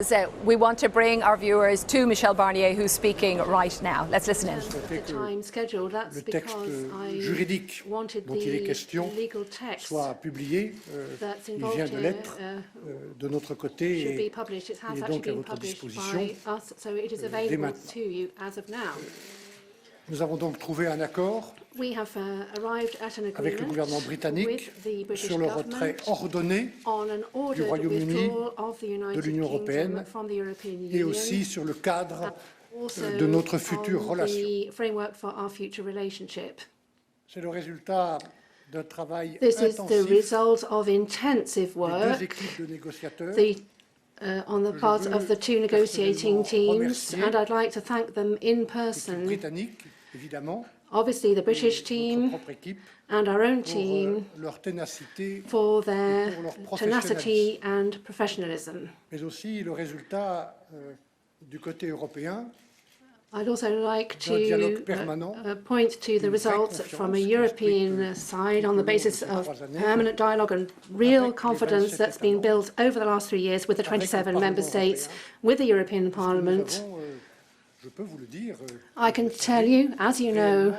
So we want to bring our viewers to Michel Barnier, who's speaking right now. Let's listen in. The time schedule, that's because I wanted the legal text that's involved here should be published. It has actually been published by us, so it is available to you as of now. Nous avons donc trouvé un accord avec le gouvernement britannique sur le retrait ordonné du Royaume-Uni de l'Union européenne et aussi sur le cadre de notre future relation. C'est le résultat d'un travail intensif des deux équipes de négociateurs. On the part of the two negotiating teams, and I'd like to thank them in person. Obviously, the British team and our own team for their tenacity and professionalism. Mais aussi le résultat du côté européen. I'd also like to point to the results from a European side on the basis of permanent dialogue and real confidence that's been built over the last 3 years with the 27 member states, with the European Parliament. I can tell you, as you know,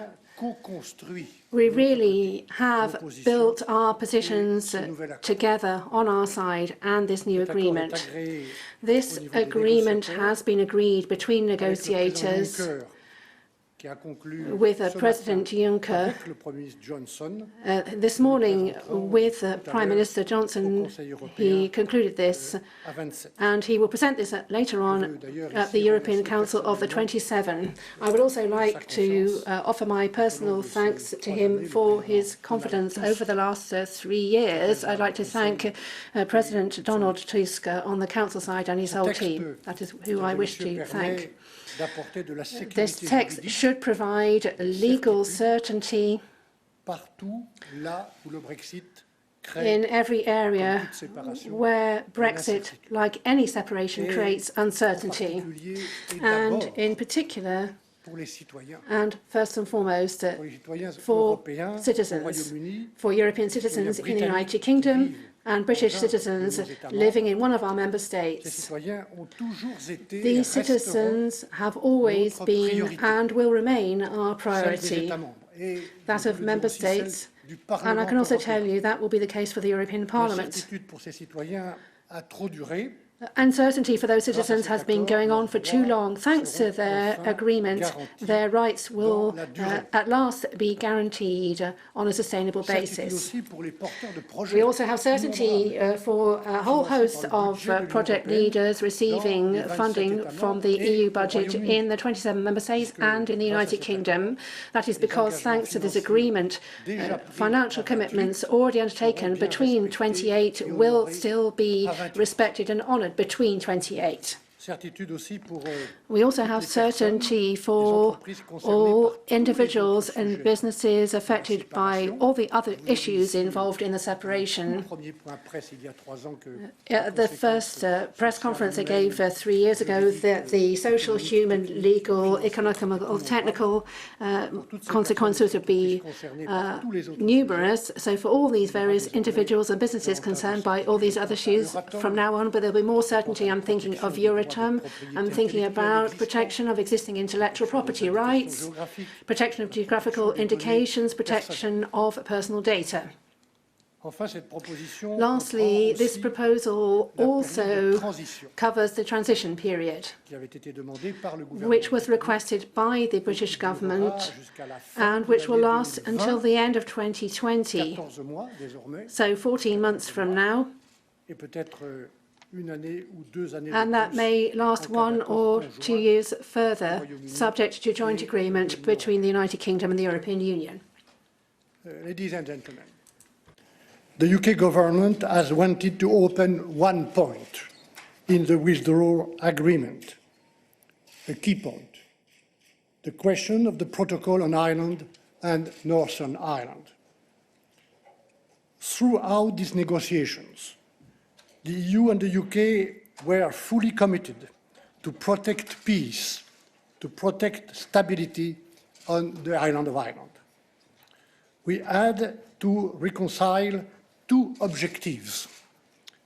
we really have built our positions together on our side and this new agreement. This agreement has been agreed between negotiators with President Juncker this morning with Prime Minister Johnson. He concluded this, and he will present this later on at the European Council of the 27. I would also like to offer my personal thanks to him for his confidence over the last 3 years. I'd like to thank President Donald Tusk on the Council side and his whole team. That is who I wish to thank. This text should provide legal certainty in every area where Brexit, like any separation, creates uncertainty, and in particular, and first and foremost, for citizens, for European citizens in the United Kingdom and British citizens living in one of our member states. These citizens have always been and will remain our priority, that of member states, and I can also tell you that will be the case for the European Parliament. Uncertainty for those citizens has been going on for too long. Thanks to their agreement, their rights will at last be guaranteed on a sustainable basis. We also have certainty for a whole host of project leaders receiving funding from the EU budget in the 27 member states and in the United Kingdom. That is because, thanks to this agreement, financial commitments already undertaken between 28 will still be respected and honoured between 28. We also have certainty for all individuals and businesses affected by all the other issues involved in the separation. The first press conference I gave 3 years ago, that the social, human, legal, economical, technical consequences would be numerous. So for all these various individuals and businesses concerned by all these other issues from now on, but there'll be more certainty. I'm thinking of Euratom. I'm thinking about protection of existing intellectual property rights, protection of geographical indications, protection of personal data. Lastly, this proposal also covers the transition period, which was requested by the British government and which will last until the end of 2020, so 14 months from now. And that may last 1 or 2 years further, subject to joint agreement between the United Kingdom and the European Union. Ladies and gentlemen, the UK government has wanted to open one point in the withdrawal agreement, a key point, the question of the protocol on Ireland and Northern Ireland. Throughout these negotiations, the EU and the UK were fully committed to protect peace, to protect stability on the island of Ireland. We had to reconcile two objectives.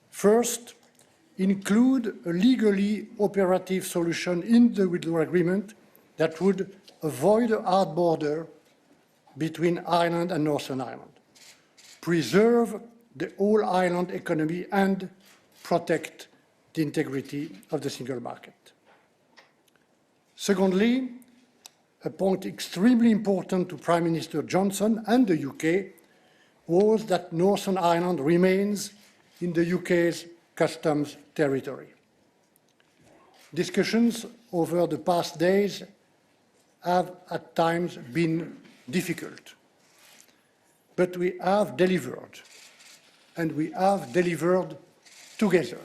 First, include a legally operative solution in the withdrawal agreement that would avoid a hard border between Ireland and Northern Ireland, preserve the whole island economy and protect the integrity of the single market. Secondly, a point extremely important to Prime Minister Johnson and the UK was that Northern Ireland remains in the UK's customs territory. Discussions over the past days have at times been difficult, but we have delivered, and we have delivered together.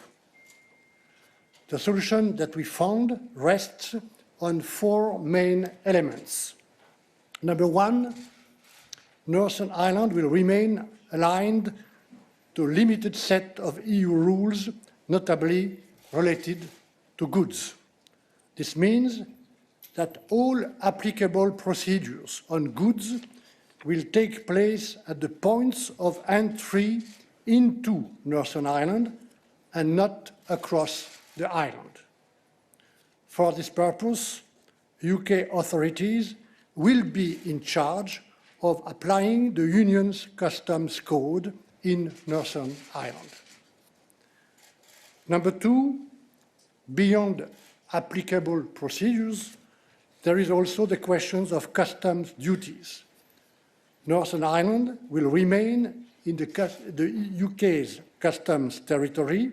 The solution that we found rests on four main elements. Number one, Northern Ireland will remain aligned to a limited set of EU rules, notably related to goods. This means that all applicable procedures on goods will take place at the points of entry into Northern Ireland and not across the island. For this purpose, UK authorities will be in charge of applying the Union's customs code in Northern Ireland. Number two, beyond applicable procedures, there is also the question of customs duties. Northern Ireland will remain in the UK's customs territory.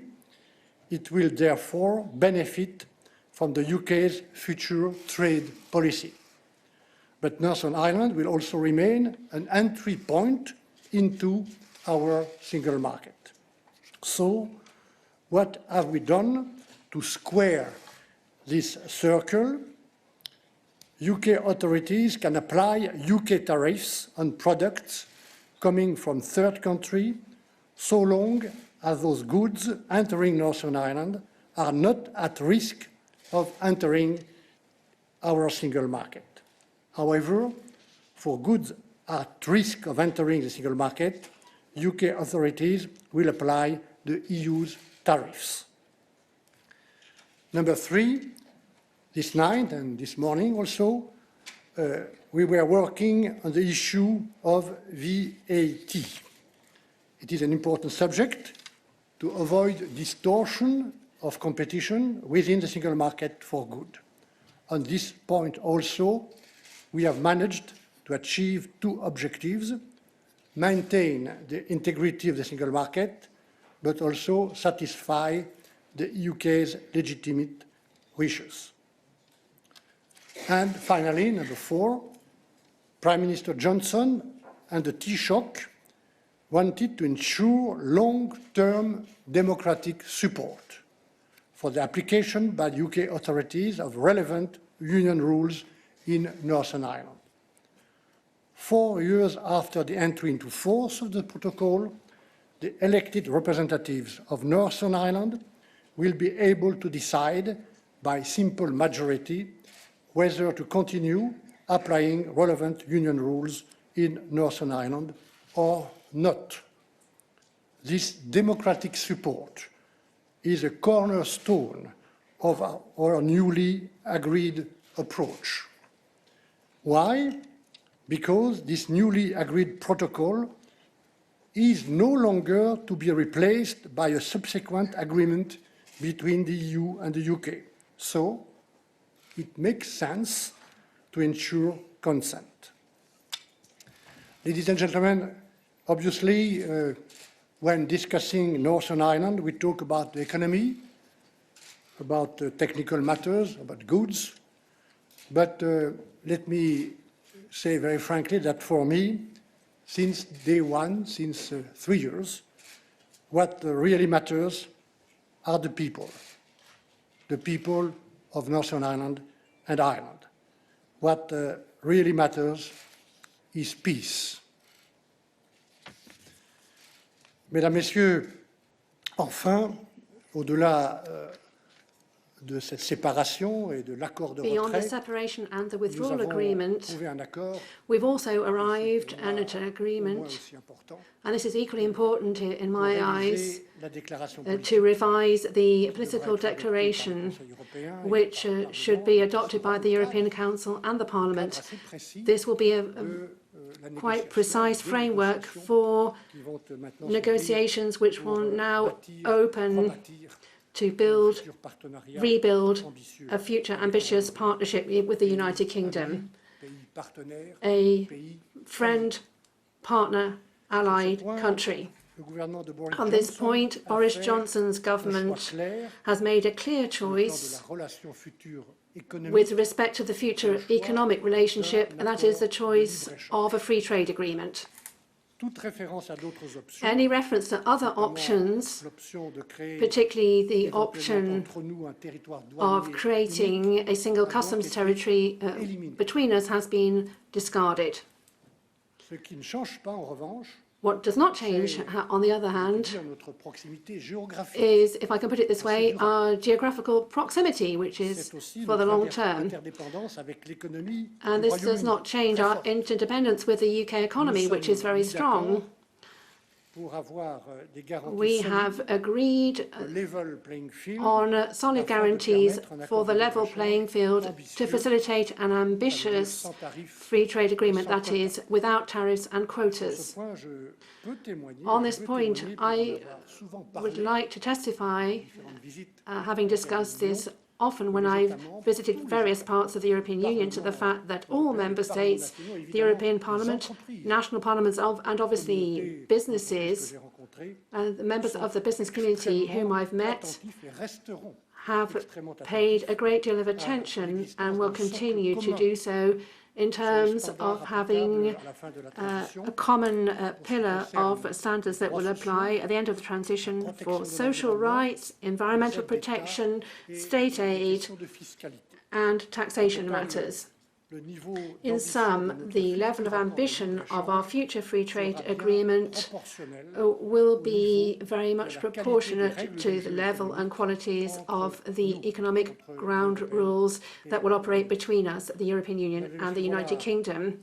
It will therefore benefit from the UK's future trade policy. But Northern Ireland will also remain an entry point into our single market. So, what have we done to square this circle? UK authorities can apply UK tariffs on products coming from third country so long as those goods entering Northern Ireland are not at risk of entering our single market. However, for goods at risk of entering the single market, UK authorities will apply the EU's tariffs. Number three, this night and this morning also, we were working on the issue of VAT. It is an important subject to avoid distortion of competition within the single market for good. On this point also, we have managed to achieve two objectives: maintain the integrity of the single market, but also satisfy the UK's legitimate wishes. And finally, number four, Prime Minister Johnson and the Taoiseach wanted to ensure long-term democratic support for the application by UK authorities of relevant Union rules in Northern Ireland. 4 years after the entry into force of the protocol, the elected representatives of Northern Ireland will be able to decide by simple majority whether to continue applying relevant Union rules in Northern Ireland or not. This democratic support is a cornerstone of our newly agreed approach. Why? Because this newly agreed protocol is no longer to be replaced by a subsequent agreement between the EU and the UK. So, it makes sense to ensure consent. Ladies and gentlemen, obviously, when discussing Northern Ireland, we talk about the economy, about technical matters, about goods. But let me say very frankly that for me, since day one, since 3 years, what really matters are the people of Northern Ireland and Ireland. What really matters is peace. Mesdames, Messieurs, enfin, au-delà de cette séparation et de l'accord de Beyond the retrait, separation and the nous withdrawal avons agreement, trouvé un accord we've also arrived at an au moins agreement, aussi important and this is equally important in pour my eyes, réviser la déclaration to politique revise the qui devra political être adoptée par le declaration, Conseil européen et which par le should Parlement, be et qui adopted sera by the le European cadre Council and the Parliament. assez précis This will be a de la quite négociation, precise des framework négociations for qui vont maintenant negotiations which pour will now bâtir, open rebâtir to un build, futur partenariat rebuild ambitieux a future avec ambitious un partnership with the pays United ami, Kingdom, pays partenaire, a pays friend, partner, allied point, country. le gouvernement de Boris On this Johnson point, a Boris fait Johnson's un choix government clair has made a clear sur le plan de choice la relation future économique with respect to the future economic relationship, and that is the choice of a free trade agreement. toute référence à d'autres options, Any reference to other notamment options, l'option de créer particularly the éventuellement option entre nous un territoire of douanier creating a single a donc customs été territory éliminé. between us, has been discarded. Ce qui ne change pas en revanche, What does not change, on the other je peux hand, dire, notre proximité géographique. is, if I can put it this way, our geographical proximity, which is C'est aussi for the notre long term. interdépendance avec l'économie And du this does Royaume-Uni, not change très our forte. interdependence with the UK economy, Nous which is sommes very mis d'accord strong. pour avoir des garanties We solides, have agreed un level playing field, on solid afin de guarantees permettre un for accord the de level libre-échange playing field to ambitieux, facilitate an ambitious sans tarifs. free trade agreement sans that is without tariffs and Sur ce quotas. point, je peux témoigner, On je this veux point, témoigner pour en I avoir souvent would parlé like to testify, à différentes visites having discussed this often when I've visited various parts of the European Union, to the fact that all member states, the European Parliament, national parliaments and obviously businesses, and the members of the business community whom I've met have paid a great deal of attention and will continue to do so in terms of having a common pillar of standards that will apply at the end of the transition for social rights, environmental protection, state aid and taxation matters. In sum, the level of ambition of our future free trade agreement will be very much proportionate to the level and qualities of the economic ground rules that will operate between us, the European Union and the United Kingdom.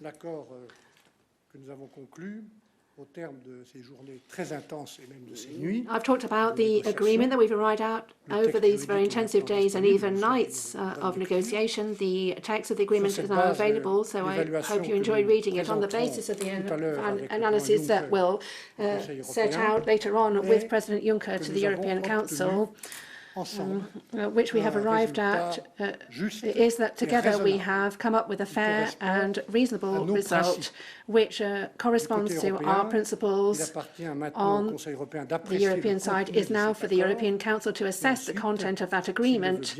I've talked about the agreement that we've arrived at over these very intensive days and even nights of negotiation. The text of the agreement is now available, so I hope you enjoy reading it. On the basis of the analysis that we'll set out later on with President Juncker to the European Council, which we have arrived at, is that together we have come up with a fair and reasonable result which corresponds to our principles. On the European side is now for the European Council to assess the content of that agreement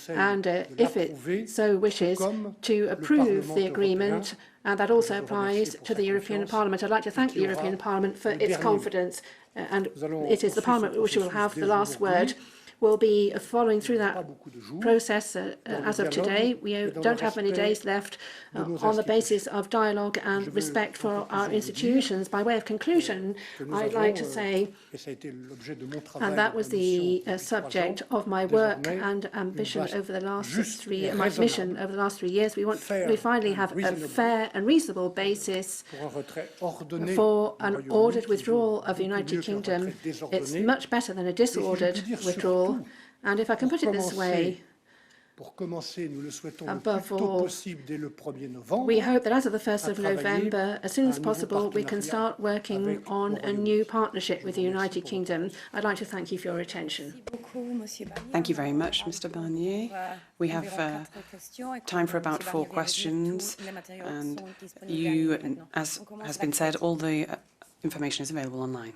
and, if it so wishes, to approve the agreement, and that also applies to the European Parliament. I'd like to thank the European Parliament for its confidence, and it is the Parliament which will have the last word. We'll be following through that process as of today. We don't have many days left on the basis of dialogue and respect for our institutions. By way of conclusion, I'd like to say, and that was the subject of my work and ambition over the last my mission over the last 3 years, we finally have a fair and reasonable basis for an ordered withdrawal of the United Kingdom. It's much better than a disordered withdrawal. And if I can put it this way, above all, we hope that as of the 1st of November, as soon as possible, we can start working on a new partnership with the United Kingdom. I'd like to thank you for your attention. Thank you very much, Mr. Barnier. We have time for about 4 questions, and as has been said, all the information is available online.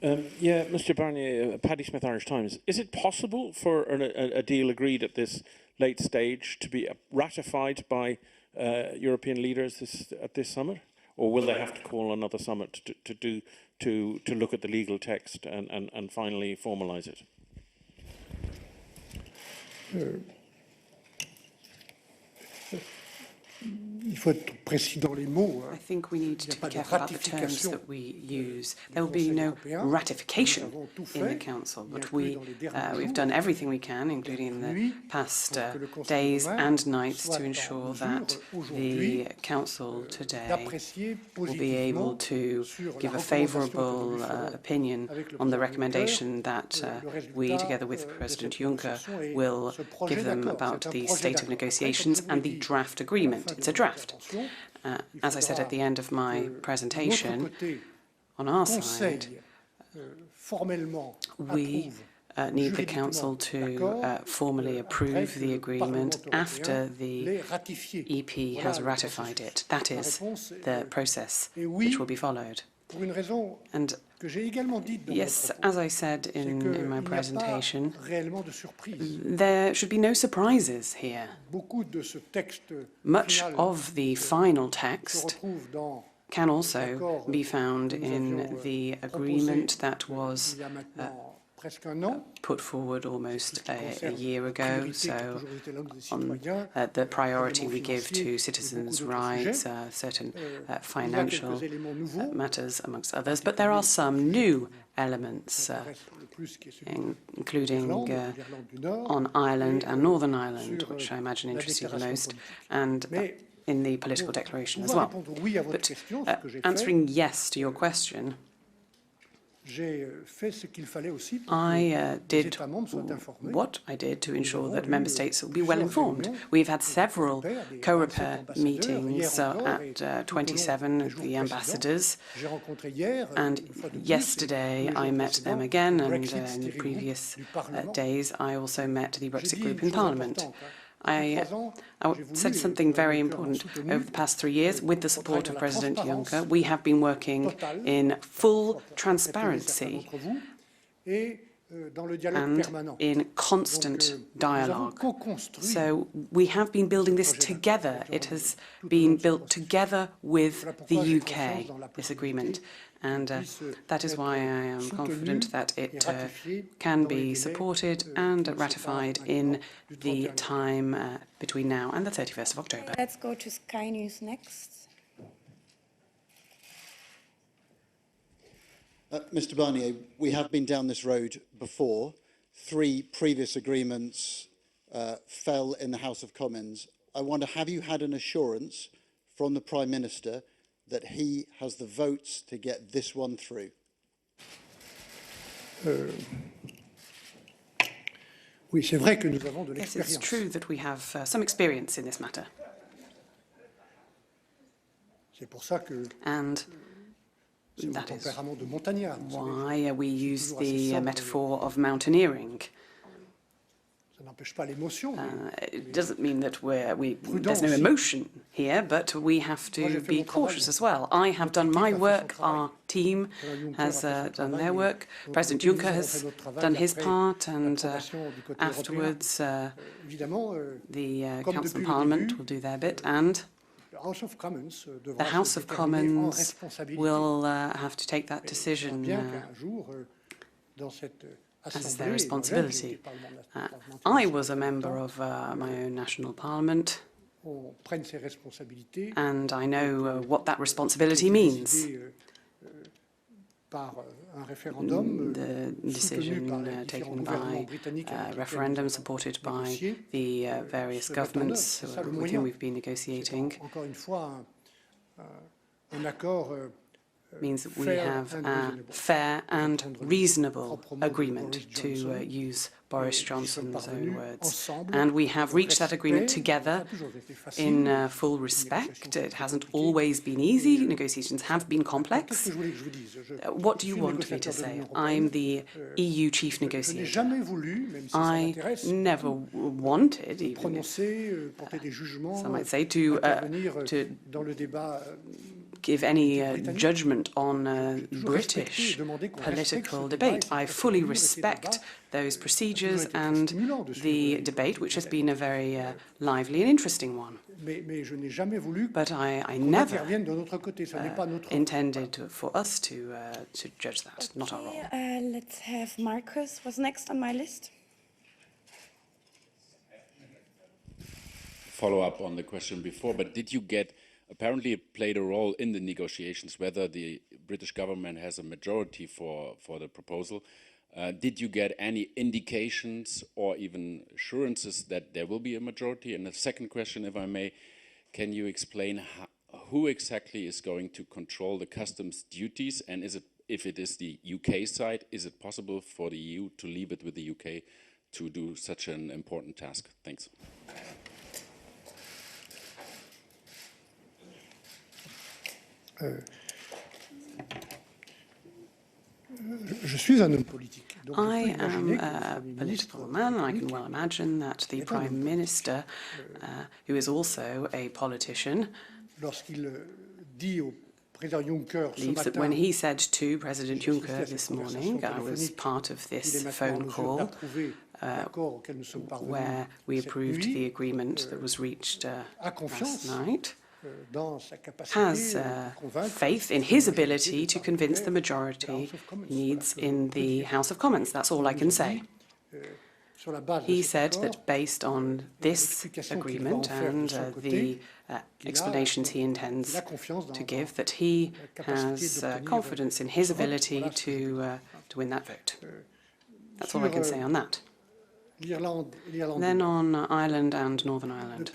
Yeah, Mr. Barnier, Paddy Smith, Irish Times. Is it possible for a deal agreed at this late stage to be ratified by European leaders at this summit, or will they have to call another summit to look at the legal text and finally formalise it? il faut être précis dans les mots. I think we need to be careful about the terms that we use. There will be no ratification in the Council, but we've done everything we can, including in the past days and nights, to ensure that the Council today will be able to give a favourable opinion on the recommendation that we, together with President Juncker, will give them about the state of negotiations and the draft agreement. It's a draft. As I said at the end of my presentation, on our side, we need the Council to formally approve the agreement after the EP has ratified it. That is the process which will be followed. And yes, as I said in my presentation, there should be no surprises here. Much of the final text can also be found in the agreement that was put forward almost a year ago, so on the priority we give to citizens' rights, certain financial matters, amongst others. But there are some new elements, including on Ireland and Northern Ireland, which I imagine interest you the most, and in the political declaration as well. But answering yes to your question, I did what I did to ensure that Member States will be well informed. We've had several COREPER meetings at 27 of the ambassadors, and yesterday I met them again, and in the previous days I also met the Brexit group in Parliament. I said something very important. Over the past 3 years, with the support of President Juncker, we have been working in full transparency and in constant dialogue. So we have been building this together. It has been built together with the UK, this agreement. And that is why I am confident that it can be supported and ratified in the time between now and the 31st of October. Let's go to Sky News next. Mr. Barnier, we have been down this road before. 3 previous agreements fell in the House of Commons. I wonder, have you had an assurance from the Prime Minister that he has the votes to get this one through? Yes, it's true that we have some experience in this matter. And that is why we use the metaphor of mountaineering. It doesn't mean that there's no emotion here, but we have to be cautious as well. I have done my work, our team has done their work, President Juncker has done his part, and afterwards the Council and Parliament will do their bit, and the House of Commons will have to take that decision as is their responsibility. I was a member of my own national parliament, and I know what that responsibility means. The decision taken by referendum supported by the various governments with whom we've been negotiating means that we have a fair and reasonable agreement, to use Boris Johnson's own words. And we have reached that agreement together in full respect. It hasn't always been easy. Negotiations have been complex. What do you want me to say? I'm the EU chief negotiator. I never wanted, even if, some might say, to give any judgment on British political debate. I fully respect those procedures and the debate, which has been a very lively and interesting one. But I never intended for us to judge that, not our role. Let's have Marcus, was next on my list. follow up on the question before, but did you get, apparently it played a role in the negotiations, whether the British government has a majority for the proposal. Did you get any indications or even assurances that there will be a majority? And the second question, if I may, can you explain who exactly is going to control the customs duties? And is it, if it is the UK side, is it possible for the EU to leave it with the UK to do such an important task? Thanks. Je suis un homme politique. I am a political man, and I can well imagine that the Prime Minister, who is also a politician, believes that when he said to President Juncker this morning, I was part of this phone call where we approved the agreement that was reached last night, has faith in his ability to convince the majority he needs in the House of Commons. That's all I can say. He said that based on this agreement and the explanations he intends to give, that he has confidence in his ability to win that vote. That's all I can say on that. Then on Ireland and Northern Ireland.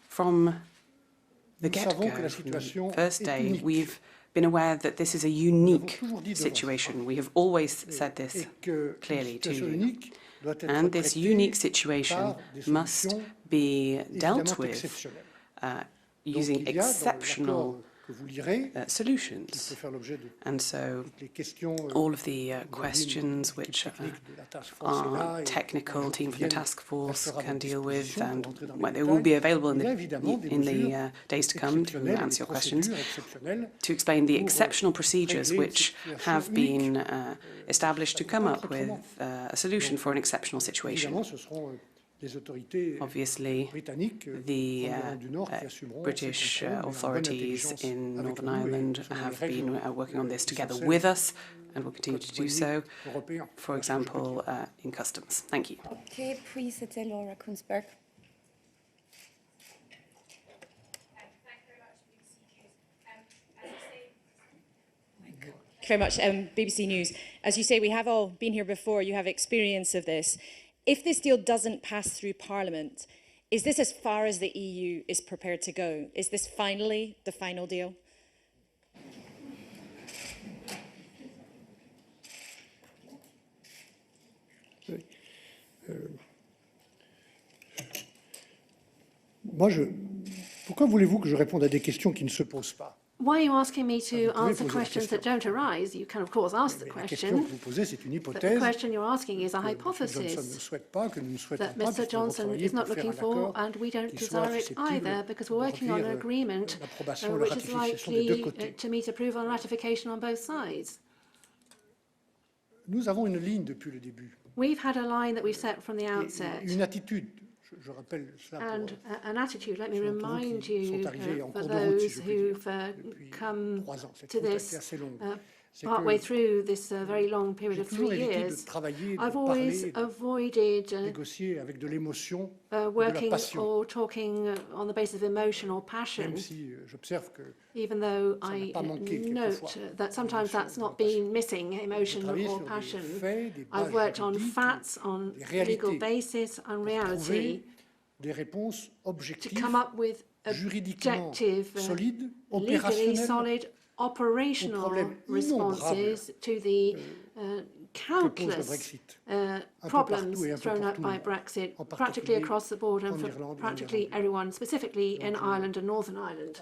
From the get-go, from the first day, we've been aware that this is a unique situation. We have always said this clearly to you. And this unique situation must be dealt with using exceptional solutions. And so all of the questions which our technical team from the task force can deal with, and they will be available in the days to come to answer your questions, to explain the exceptional procedures which have been established to come up with a solution for an exceptional situation. Obviously, the British authorities in Northern Ireland have been working on this together with us and will continue to do so, for example, in customs. Thank you. Okay, please, c'était Laura Kunzberg. Thank you very much, BBC News. As you say, we have all been here before. You have experience of this. If this deal doesn't pass through Parliament, is this as far as the EU is prepared to go? Is this finally the final deal? Pourquoi voulez-vous que je réponde à des questions qui ne se posent pas? Why are you asking me to answer questions that don't arise? You can, of course, ask the question. But the question you're asking is a hypothesis that Mr. Johnson is not looking for, and we don't desire it either, because we're working on an agreement which is likely to meet approval and ratification on both sides. We've had a line that we've set from the outset. And an attitude, let me remind you, for those who've come to this partway through this very long period of 3 years, I've always avoided working or talking on the basis of emotion or passion, even though I note that sometimes that's not been missing, emotion or passion. I've worked on facts, on legal basis, on reality, to come up with objective, legally solid, operational responses to the countless problems thrown up by Brexit, practically across the board and for practically everyone, specifically in Ireland and Northern Ireland.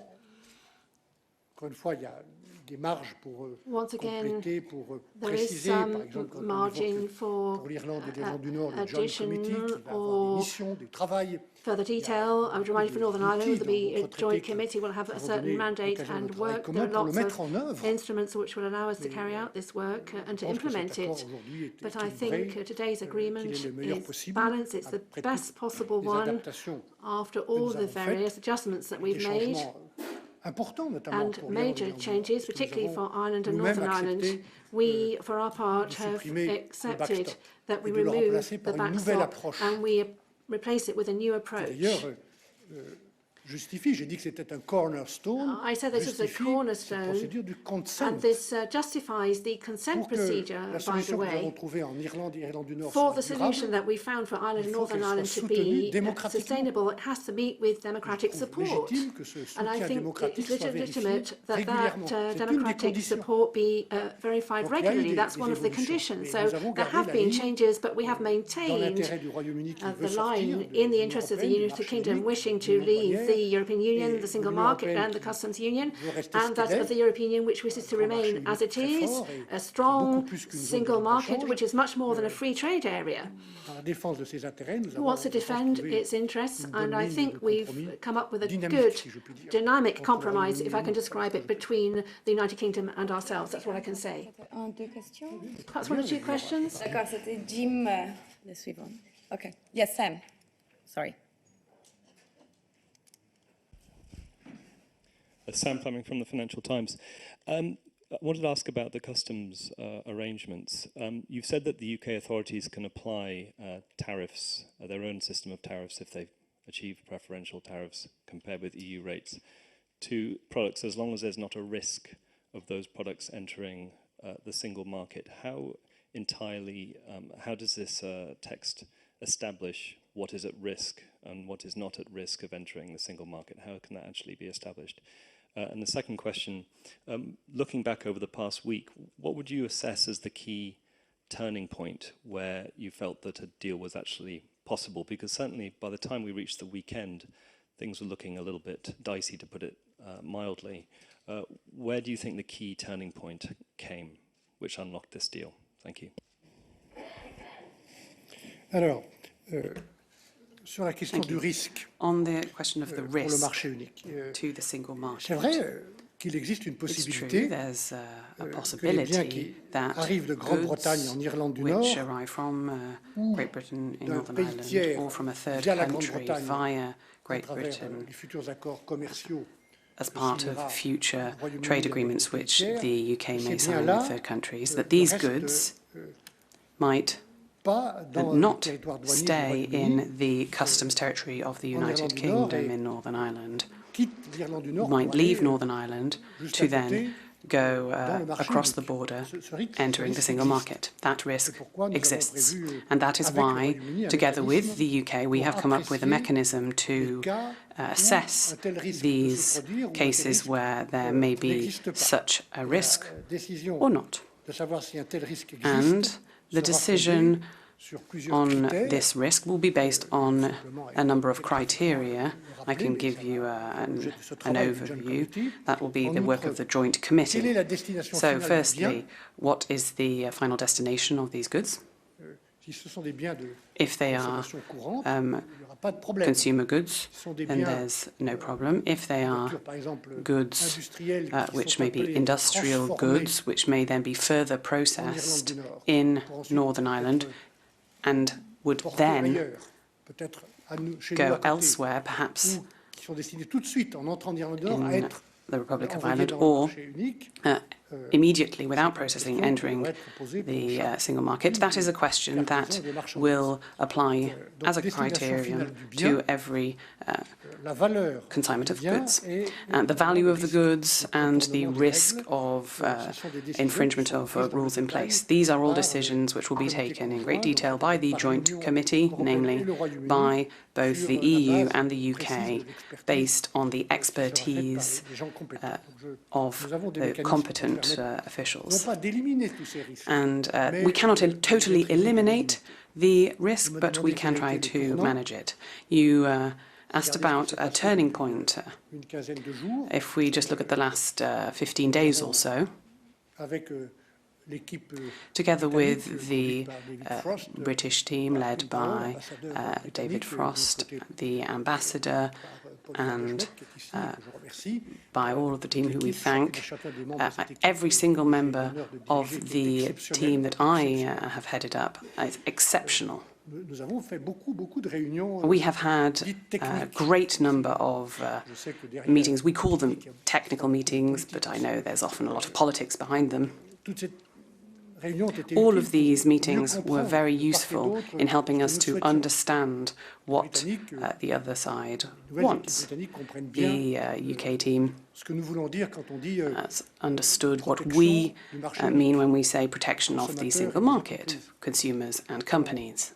Once again, there is some margin for addition or further detail. I would remind you, for Northern Ireland, the joint committee will have a certain mandate and work. There are lots of instruments which will allow us to carry out this work and to implement it. But I think today's agreement is balanced. It's the best possible one after all the various adjustments that we've made. And major changes, particularly for Ireland and Northern Ireland. We, for our part, have accepted that we remove the backstop, and we replace it with a new approach. D'ailleurs, justifie, j'ai dit que c'était un cornerstone, I said this is a cette cornerstone, procédure du consent. and this justifies the consent Pour que procedure, la by the solution que nous avons way, trouvée en Irlande et Irlande du Nord for soit the solution durable, that we found for Ireland and il faut Northern qu'elle Ireland soit to soutenue be démocratiquement. sustainable, it has to meet with democratic Je trouve support. légitime que ce And I soutien think démocratique it's soit vérifié legitimate that régulièrement. that C'est une des democratic conditions. support be verified Donc, il y a eu regularly. That's des one of the évolutions. conditions. Mais So nous avons there gardé have la been ligne changes, but we have dans maintained l'intérêt du Royaume-Uni qui veut the sortir line de in the l'Union interest of the européenne, du United marché Kingdom unique, wishing de to l'Union leave douanière, the European Union, et the single l'Union market européenne and the qui customs union, veut rester and that of the European Union which wishes to remain as it is, a strong single market which is much more than a free trade area. Dans la défense de ses intérêts, nous Who avons, wants to je pense, defend trouvé its interests, une bonne and I ligne think de we've compromis come up with a dynamique, good, si je puis dire, dynamic entre le compromise, if I Royaume-Uni can describe it, between the United Kingdom and ourselves. That's what I can say. Deux questions. Perhaps one or two questions? D'accord, c'était Jim, le suivant. Okay. Yes, Sam. Sorry. Sam Fleming from the Financial Times. I wanted to ask about the customs arrangements. You've said that the UK authorities can apply tariffs, their own system of tariffs, if they achieve preferential tariffs compared with EU rates, to products as long as there's not a risk of those products entering the single market. How entirely, how does this text establish what is at risk and what is not at risk of entering the single market? How can that actually be established? And the second question, looking back over the past week, what would you assess as the key turning point where you felt that a deal was actually possible? Because certainly by the time we reached the weekend, things were looking a little bit dicey, to put it mildly. Where do you think the key turning point came, which unlocked this deal? Thank you. Alors, sur la question du risque On the question of the pour le risk marché unique, to the single market, c'est vrai qu'il existe une it's true possibilité there's a que les biens possibility qui that arrivent de Grande-Bretagne en goods Irlande du which Nord arrive from ou Great Britain in d'un Northern pays Ireland tiers or from a third via la country Grande-Bretagne via à Great travers Britain les futurs accords commerciaux as que part signera of future le Royaume-Uni trade avec agreements les pays which tiers, the UK may ces sign biens-là with third countries, that these restent goods might pas dans le not territoire douanier du stay Royaume-Uni, in the customs territory of the United Irlande du Nord Kingdom et in Northern Ireland, quittent l'Irlande du Nord might pour leave aller Northern Ireland juste to à côté then go dans le marché across the unique. border, Ce risque entering the single existe. market. That risk C'est pourquoi nous avons exists. prévu, And that is avec le why, Royaume-Uni, un together with mécanisme the UK, we pour have come up with a apprécier mechanism to les cas où assess un tel risque peut se these produire ou un tel cases risque, where there may be n'existe pas. such a risk La décision or not. de savoir si un tel risque existe And the sera decision fondée sur plusieurs on critères. this risk will be based on a number of criteria. I can give you an overview. That will be the work of the joint committee. Quelle est la destination So finale du firstly, bien? what is the final destination of these goods? Si ce sont des biens de If they are consommation courante, il n'y aura pas de problème. consumer goods, Ce sont des then biens there's no problem. If they are voitures, par exemple, goods industriels qui which sont may be appelés industrial transformés goods, which may then be further en Irlande processed du Nord, in pour ensuite Northern Ireland and would portés then ailleurs, peut-être chez nous à go côté, elsewhere, perhaps ou qui sont destinés tout de suite en entrant en Irlande du Nord à in être the Republic of envoyés Ireland, dans le or marché unique. immediately, without processing, question entering pourrait être posée pour the chaque single market. That is a question that will apply as a criterion to every La valeur consignment du of bien goods, et and the value of the goods and the contournement des risk règles, of ce sont des décisions infringement qui sont of prises dans le rules in détail place. These are all par decisions which will be le comité taken in conjoint, great detail by the par joint l'Union committee, européenne namely et le Royaume-Uni, by both sur the la EU base and the précise UK, de l'expertise based on the qui sera faite expertise par les gens compétents. Donc of nous avons des the mécanismes qui competent permettent non officials. pas d'éliminer tous ces risques, And mais we cannot de totally maîtriser, de eliminate the risk, Vous me but we demandez can quel try était le to tournant. manage it. You asked Regardez ce qui about s'est a passé turning depuis point. une quinzaine de jours If we just look at the last 15 days or so, avec l'équipe together with britannique, the conduite par David Frost, British team led by l'ambassadeur David britannique, Frost, de notre côté, the ambassador, Paul and Schmidt, qui est ici, que je remercie, by all of the team who we l'équipe, chacun thank, des chacun des membres de cette équipe every que single j'ai member l'honneur de of diriger, qui est the exceptionnel, team that I exceptionnel. have headed up. It's exceptional. Nous avons fait beaucoup de réunions We have had dites a techniques. great number of Je sais que derrière meetings. We call them il y a technical meetings, but I know there's often a lot of politics behind them. toute cette All of these meetings were very useful in helping us to understand what the other side wants. The UK team has understood what we mean when we say protection of the single market, consumers and companies.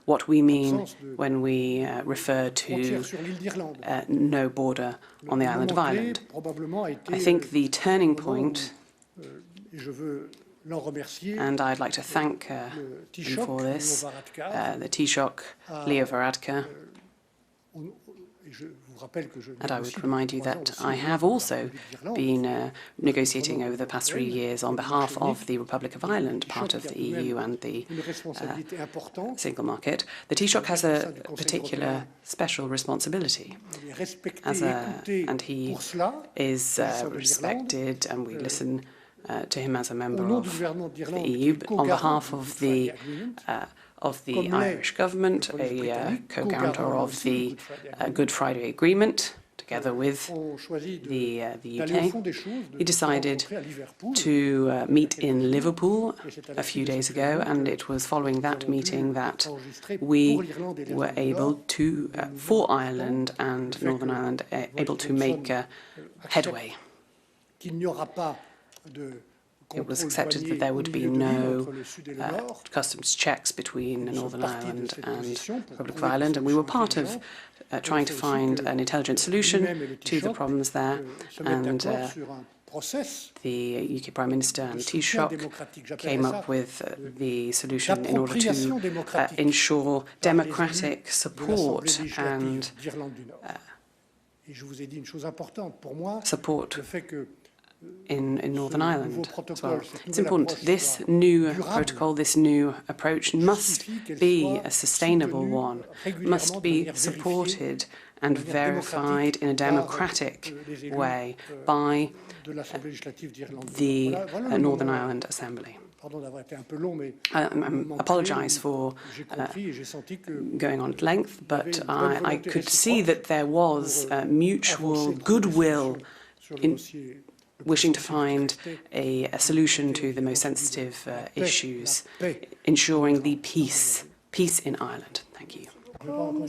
What we mean when we refer to no border on the island of Ireland. I think the turning point, and I'd like to thank him for this, the Taoiseach, Leo Varadkar, and I would remind you that I have also been negotiating over the past 3 years on behalf of the Republic of Ireland, part of the EU and the single market. The Taoiseach has a particular special responsibility, and he is respected, and we listen to him as a member of the EU. But on behalf of the Irish government, a co-guarantor of the Good Friday Agreement, together with the UK, he decided to meet in Liverpool a few days ago, and it was following that meeting that we were able to, for Ireland and Northern Ireland, able to make headway. It was accepted that there would be no customs checks between Northern Ireland and the Republic of Ireland, and we were part of trying to find an intelligent solution to the problems there. And the UK Prime Minister and Taoiseach came up with the solution in order to ensure democratic support and support in Northern Ireland as well. It's important. This new protocol, this new approach must be a sustainable one, must be supported and verified in a democratic way by the Northern Ireland Assembly. I apologise for going on at length, but I could see that there was mutual goodwill in wishing to find a solution to the most sensitive issues, ensuring the peace in Ireland. Thank you.